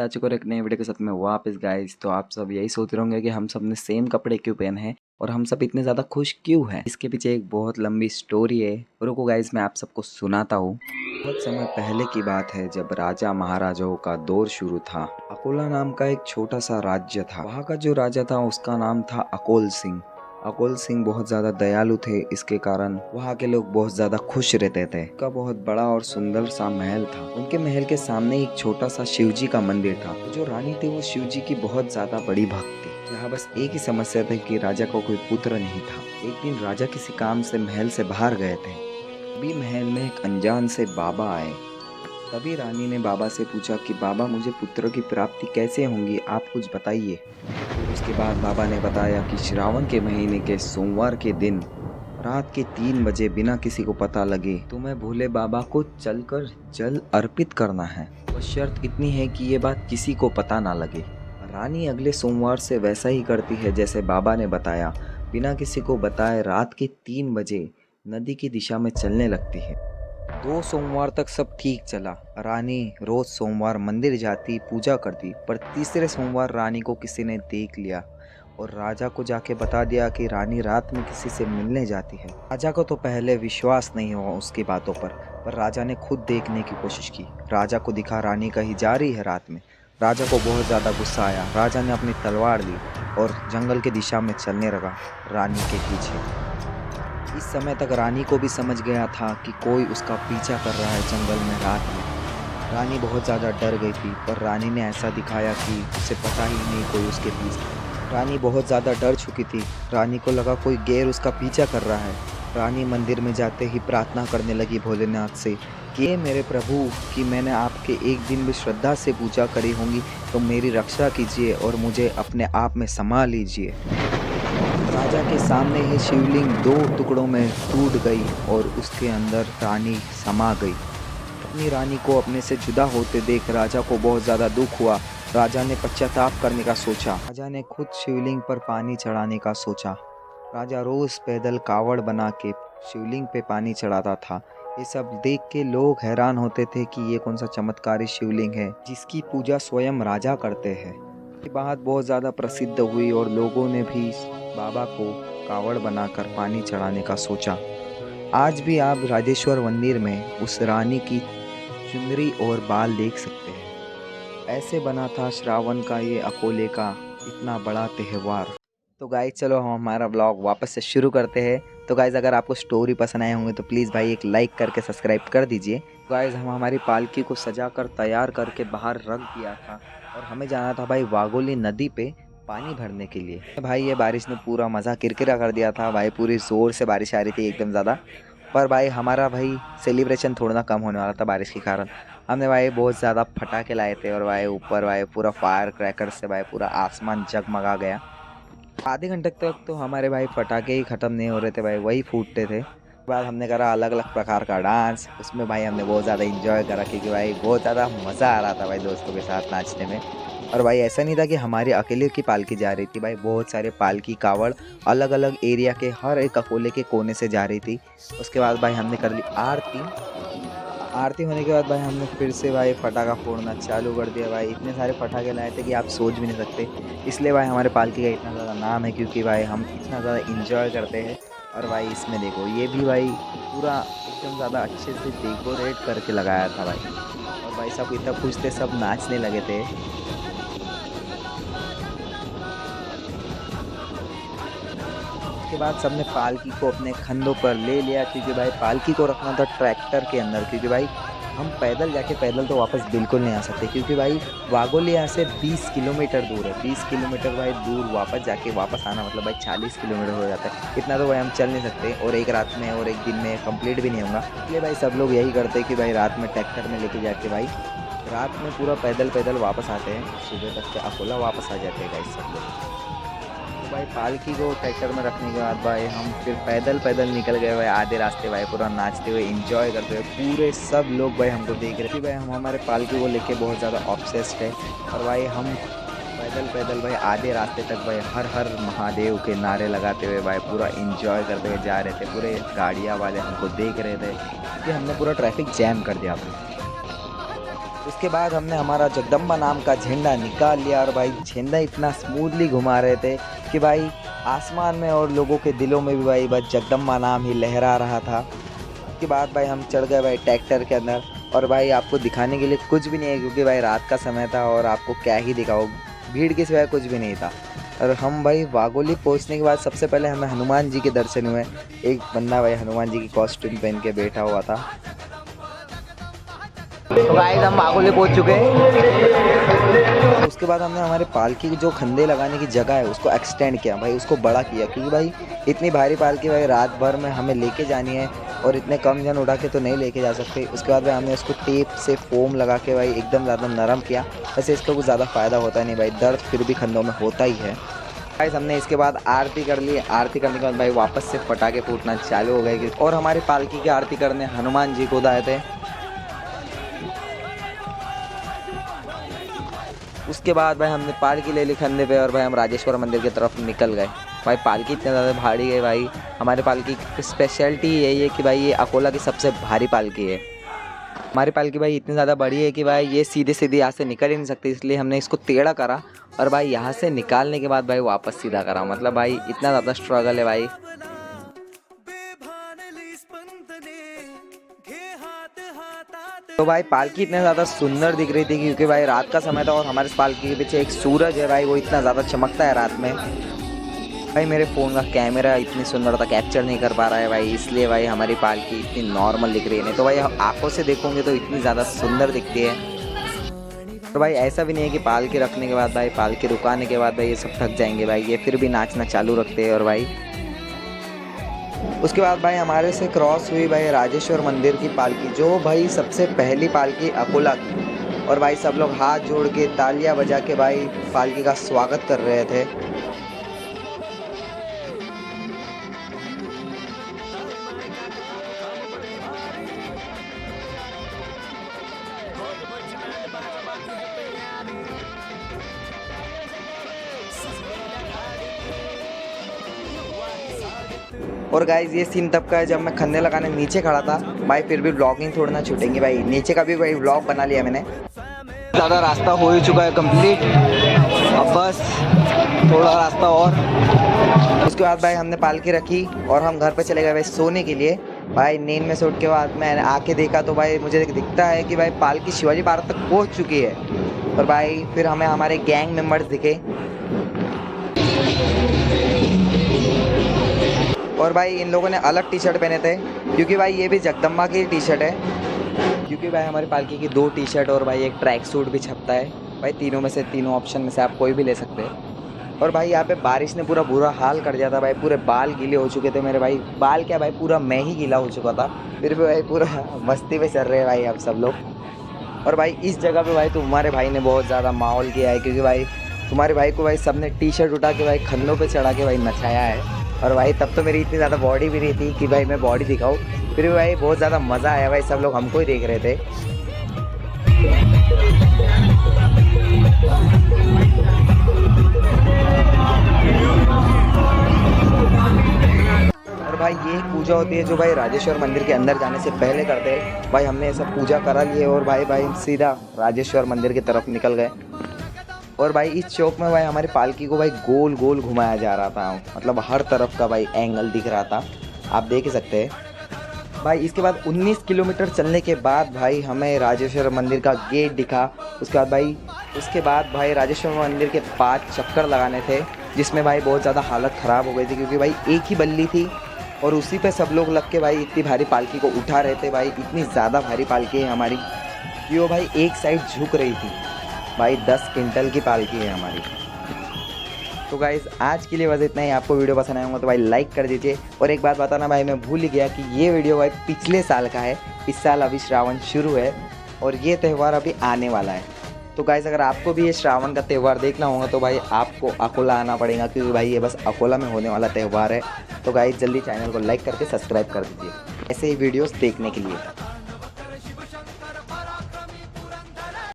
आ चुका हूँ एक नए वीडियो के साथ में वापस गाइस। तो आप सब यही सोच रहे होंगे कि हम सब ने सेम कपड़े क्यों पहने हैं और हम सब इतने ज़्यादा खुश क्यों हैं। इसके पीछे एक बहुत लंबी स्टोरी है। रुको गाइस, मैं आप सबको सुनाता हूँ। बहुत समय पहले की बात है जब राजा महाराजाओं का दौर शुरू था। अकोला नाम का एक छोटा सा राज्य था। वहाँ का जो राजा था उसका नाम था अकोल सिंह। अकोल सिंह बहुत ज़्यादा दयालु थे, इसके कारण वहाँ के लोग बहुत ज़्यादा खुश रहते थे। उनका बहुत बड़ा और सुंदर सा महल था। उनके महल के सामने एक छोटा सा शिवजी का मंदिर था। जो रानी थी वो शिवजी की बहुत ज़्यादा बड़ी भक्त थी। यहाँ बस एक ही समस्या थी कि राजा को कोई पुत्र नहीं था। एक दिन राजा किसी काम से महल से बाहर गए थे। तभी महल में एक अनजान से बाबा आए। तभी रानी ने बाबा से पूछा कि बाबा, मुझे पुत्र की प्राप्ति कैसे होंगी, आप कुछ बताइए। उसके बाद बाबा ने बताया कि श्रावण के महीने के सोमवार के दिन रात के 3 बजे बिना किसी को पता लगे तुम्हें भोले बाबा को चलकर जल अर्पित करना है। और शर्त इतनी है कि ये बात किसी को पता ना लगे। रानी अगले सोमवार से वैसा ही करती है जैसे बाबा ने बताया। बिना किसी को बताए रात के 3 बजे नदी की दिशा में चलने लगती है। 2 सोमवार तक सब ठीक चला। रानी रोज सोमवार मंदिर जाती, पूजा करती। पर तीसरे सोमवार रानी को किसी ने देख लिया और राजा को जाके बता दिया कि रानी रात में किसी से मिलने जाती है। राजा को तो पहले विश्वास नहीं हुआ उसकी बातों पर राजा ने खुद देखने की कोशिश की। राजा को दिखा रानी कहीं जा रही है रात में। राजा को बहुत ज़्यादा गुस्सा आया। राजा ने अपनी तलवार ली और जंगल की दिशा में चलने लगा रानी के पीछे। इस समय तक रानी को भी समझ गया था कि कोई उसका पीछा कर रहा है जंगल में रात में। रानी बहुत ज़्यादा डर गई थी, पर रानी ने ऐसा दिखाया कि उसे पता ही नहीं कोई उसके पीछे। रानी बहुत ज़्यादा डर चुकी थी। रानी को लगा कोई गैर उसका पीछा कर रहा है। रानी मंदिर में जाते ही प्रार्थना करने लगी भोलेनाथ से कि मेरे प्रभु, कि मैंने आपके एक दिन भी श्रद्धा से पूजा करी होंगी तो मेरी रक्षा कीजिए और मुझे अपने आप में समा लीजिए। राजा के सामने ही शिवलिंग 2 टुकड़ों में टूट गई और उसके अंदर रानी समा गई। अपनी रानी को अपने से जुदा होते देख राजा को बहुत ज़्यादा दुख हुआ। राजा ने पश्चाताप करने का सोचा। राजा ने खुद शिवलिंग पर पानी चढ़ाने का सोचा। राजा रोज़ पैदल कावड़ बना के शिवलिंग पे पानी चढ़ाता था। ये सब देख के लोग हैरान होते थे कि ये कौन सा चमत्कारी शिवलिंग है जिसकी पूजा स्वयं राजा करते हैं। ये बात बहुत ज़्यादा प्रसिद्ध हुई और लोगों ने भी बाबा को कावड़ बनाकर पानी चढ़ाने का सोचा। आज भी आप राजेश्वर मंदिर में उस रानी की चुनरी और बाल देख सकते हैं। ऐसे बना था श्रावण का ये अकोले का इतना बड़ा त्यौहार। तो गाइस चलो हम हमारा व्लॉग वापस से शुरू करते हैं। तो गाइस अगर आपको स्टोरी पसंद आए होंगे तो प्लीज़ भाई एक लाइक करके सब्सक्राइब कर दीजिए। गाइस हम हमारी पालकी को सजा कर तैयार करके बाहर रख दिया था और हमें जाना था भाई वागोली नदी पे पानी भरने के लिए। भाई ये बारिश ने पूरा मज़ा किरकिरा कर दिया था भाई। पूरी ज़ोर से बारिश आ रही थी एकदम ज़्यादा। पर भाई हमारा भाई सेलिब्रेशन थोड़ा ना कम होने वाला था बारिश के कारण। हमने भाई बहुत ज़्यादा पटाखे लाए थे और भाई ऊपर भाई पूरा फायर क्रैकर से भाई पूरा आसमान जगमगा गया। आधे घंटे तक तो हमारे भाई पटाखे ही ख़त्म नहीं हो रहे थे भाई, वही फूटते थे। उसके बाद हमने करा अलग अलग प्रकार का डांस। उसमें भाई हमने बहुत ज़्यादा इंजॉय करा क्योंकि भाई बहुत ज़्यादा मज़ा आ रहा था भाई दोस्तों के साथ नाचने में। और भाई ऐसा नहीं था कि हमारी अकेले की पालकी जा रही थी भाई, बहुत सारे पालकी कावड़ अलग अलग एरिया के हर एक अकोले के कोने से जा रही थी। उसके बाद भाई हमने कर ली आरती। आरती होने के बाद भाई हमने फिर से भाई पटाखा फोड़ना चालू कर दिया। भाई इतने सारे पटाखे लाए थे कि आप सोच भी नहीं सकते। इसलिए भाई हमारे पालकी का इतना ज़्यादा नाम है क्योंकि भाई हम इतना ज़्यादा इंजॉय करते हैं। और भाई इसमें देखो ये भी भाई पूरा एकदम ज़्यादा अच्छे से डेकोरेट करके लगाया था भाई। और भाई सब इतना खुश थे, सब नाचने लगे थे। उसके बाद सबने पालकी को अपने कंधों पर ले लिया क्योंकि भाई पालकी को रखना था ट्रैक्टर के अंदर। क्योंकि भाई हम पैदल जाके पैदल तो वापस बिल्कुल नहीं आ सकते क्योंकि भाई वागोली यहाँ से 20 किलोमीटर दूर है। 20 किलोमीटर भाई दूर वापस जाके वापस आना मतलब भाई 40 किलोमीटर हो जाता है। इतना तो भाई हम चल नहीं सकते और एक रात में और एक दिन में कंप्लीट भी नहीं होगा। इसलिए भाई सब लोग यही करते हैं कि भाई रात में ट्रैक्टर में लेके जाके भाई रात में पूरा पैदल पैदल वापस आते हैं। सुबह तक के अकोला वापस आ जाते हैं गाइस सब लोग। भाई पालकी को ट्रैक्टर में रखने के बाद भाई हम फिर पैदल पैदल निकल गए भाई आधे रास्ते भाई पूरा नाचते हुए एंजॉय करते हुए। पूरे सब लोग भाई हमको देख रहे थे भाई। हम हमारे पालकी को लेके बहुत ज़्यादा ऑब्सेस्ड है। और भाई हम पैदल पैदल भाई आधे रास्ते तक भाई हर हर महादेव के नारे लगाते हुए भाई पूरा एंजॉय करते हुए जा रहे थे। पूरे गाड़ियाँ वाले हमको देख रहे थे कि हमने पूरा ट्रैफिक जैम कर दिया था। उसके बाद हमने हमारा जगदम्बा नाम का झंडा निकाल लिया और भाई झंडा इतना स्मूथली घुमा रहे थे कि भाई आसमान में और लोगों के दिलों में भी भाई बस जगदम्बा नाम ही लहरा रहा था। उसके बाद भाई हम चढ़ गए भाई ट्रैक्टर के अंदर और भाई आपको दिखाने के लिए कुछ भी नहीं है क्योंकि भाई रात का समय था और आपको क्या ही दिखाओ, भीड़ के सिवाय कुछ भी नहीं था। और हम भाई वाघोली पहुंचने के बाद सबसे पहले हमें हनुमान जी के दर्शन हुए। एक बंदा भाई हनुमान जी की कॉस्ट्यूम पहन के बैठा हुआ था। तो गाइस हम वाघोली पहुंच चुके हैं। उसके बाद हमने हमारे पालकी की जो खंडे लगाने की जगह है उसको एक्सटेंड किया भाई, उसको बड़ा किया क्योंकि भाई इतनी भारी पालकी भाई रात भर में हमें लेके जानी है और इतने कम जन उठा के तो नहीं लेके जा सकते। उसके बाद भाई हमने उसको टेप से फोम लगा के भाई एकदम ज़्यादा नरम किया। वैसे इसका कुछ ज़्यादा फ़ायदा होता नहीं भाई, दर्द फिर भी खंडों में होता ही है। गाइस हमने इसके बाद आरती कर ली। आरती करने के बाद भाई वापस से पटाखे फूटना चालू हो गए और हमारी पालकी की आरती करने हनुमान जी खुद आए थे। उसके बाद भाई हमने पालकी ले ली कंधे पे और भाई हम राजेश्वर मंदिर की तरफ निकल गए। भाई पालकी इतने ज़्यादा भारी है भाई, हमारे पालकी की स्पेशलिटी यही है कि भाई ये अकोला की सबसे भारी पालकी है। हमारी पालकी भाई इतनी ज़्यादा बड़ी है कि भाई ये सीधे सीधे यहाँ से निकल ही नहीं सकती, इसलिए हमने इसको टेढ़ा करा और भाई यहाँ से निकालने के बाद भाई वापस सीधा करा। मतलब भाई इतना ज़्यादा स्ट्रगल है भाई। तो भाई पालकी इतने ज़्यादा सुंदर दिख रही थी क्योंकि भाई रात का समय था और हमारे पालकी के पीछे एक सूरज है भाई, वो इतना ज़्यादा चमकता है रात में। भाई मेरे फ़ोन का कैमरा इतनी सुंदरता कैप्चर नहीं कर पा रहा है भाई, इसलिए भाई हमारी पालकी इतनी नॉर्मल दिख रही है। नहीं तो भाई आंखों से देखोगे तो इतनी ज़्यादा सुंदर दिखती है। तो भाई ऐसा भी नहीं है कि पालकी रखने के बाद भाई पालकी रुकाने के बाद भाई ये सब थक जाएंगे भाई, ये फिर भी नाचना चालू रखते हैं। और भाई उसके बाद भाई हमारे से क्रॉस हुई भाई राजेश्वर मंदिर की पालकी, जो भाई सबसे पहली पालकी अकोला की। और भाई सब लोग हाथ जोड़ के तालियां बजा के भाई पालकी का स्वागत कर रहे थे। और गाइज ये सीन तब का है जब मैं खन्ने लगाने नीचे खड़ा था भाई, फिर भी व्लॉगिंग थोड़ा ना छूटेंगी भाई, नीचे का भी भाई व्लॉग बना लिया मैंने। ज़्यादा रास्ता हो ही चुका है कंप्लीट, अब बस थोड़ा रास्ता और। उसके बाद भाई हमने पालकी रखी और हम घर पे चले गए भाई सोने के लिए। भाई नींद में से उठ के बाद मैंने आके देखा तो भाई मुझे दिखता है कि भाई पालकी शिवाजी पार्क तक पहुँच चुकी है। और भाई फिर हमें हमारे गैंग मेम्बर्स दिखे और भाई इन लोगों ने अलग टी शर्ट पहने थे क्योंकि भाई ये भी जगदम्बा की टी शर्ट है, क्योंकि भाई हमारी पालकी की 2 टी शर्ट और भाई एक ट्रैक सूट भी छपता है भाई। तीनों में से, तीनों ऑप्शन में से आप कोई भी ले सकते हैं। और भाई यहाँ पे बारिश ने पूरा बुरा हाल कर दिया था भाई, पूरे बाल गीले हो चुके थे मेरे भाई। बाल क्या भाई, पूरा मैं ही गीला हो चुका था, फिर भी भाई पूरा मस्ती में चल रहे हैं भाई अब सब लोग। और भाई इस जगह पे भाई तुम्हारे भाई ने बहुत ज़्यादा माहौल किया है क्योंकि भाई तुम्हारे भाई को भाई सबने टी शर्ट उठा के भाई खन्नों पे चढ़ा के भाई नचाया है। और भाई तब तो मेरी इतनी ज़्यादा बॉडी भी नहीं थी कि भाई मैं बॉडी दिखाऊं, फिर भी भाई बहुत ज़्यादा मज़ा आया भाई, सब लोग हमको ही देख रहे थे। और भाई ये पूजा होती है जो भाई राजेश्वर मंदिर के अंदर जाने से पहले करते हैं भाई। हमने सब पूजा करा लिए और भाई सीधा राजेश्वर मंदिर की तरफ निकल गए। और भाई इस चौक में भाई हमारी पालकी को भाई गोल गोल घुमाया जा रहा था, मतलब हर तरफ का भाई एंगल दिख रहा था, आप देख ही सकते हैं भाई। इसके बाद 19 किलोमीटर चलने के बाद भाई हमें राजेश्वर मंदिर का गेट दिखा। उसके बाद भाई राजेश्वर मंदिर के 5 चक्कर लगाने थे, जिसमें भाई बहुत ज़्यादा हालत ख़राब हो गई थी क्योंकि भाई एक ही बल्ली थी और उसी पे सब लोग लग के भाई इतनी भारी पालकी को उठा रहे थे भाई। इतनी ज़्यादा भारी पालकी है हमारी कि वो भाई एक साइड झुक रही थी भाई। 10 क्विंटल की पालकी है हमारी। तो गाइज़ आज के लिए बस इतना ही। आपको वीडियो पसंद आया होगा तो भाई लाइक कर दीजिए। और एक बात बताना भाई, मैं भूल ही गया कि ये वीडियो भाई पिछले साल का है, इस साल अभी श्रावण शुरू है और ये त्यौहार अभी आने वाला है। तो गाइज़ अगर आपको भी ये श्रावण का त्यौहार देखना होगा तो भाई आपको अकोला आना पड़ेगा, क्योंकि भाई ये बस अकोला में होने वाला त्यौहार है। तो गाइज़ जल्दी चैनल को लाइक करके सब्सक्राइब कर दीजिए ऐसे ही वीडियोस देखने के लिए।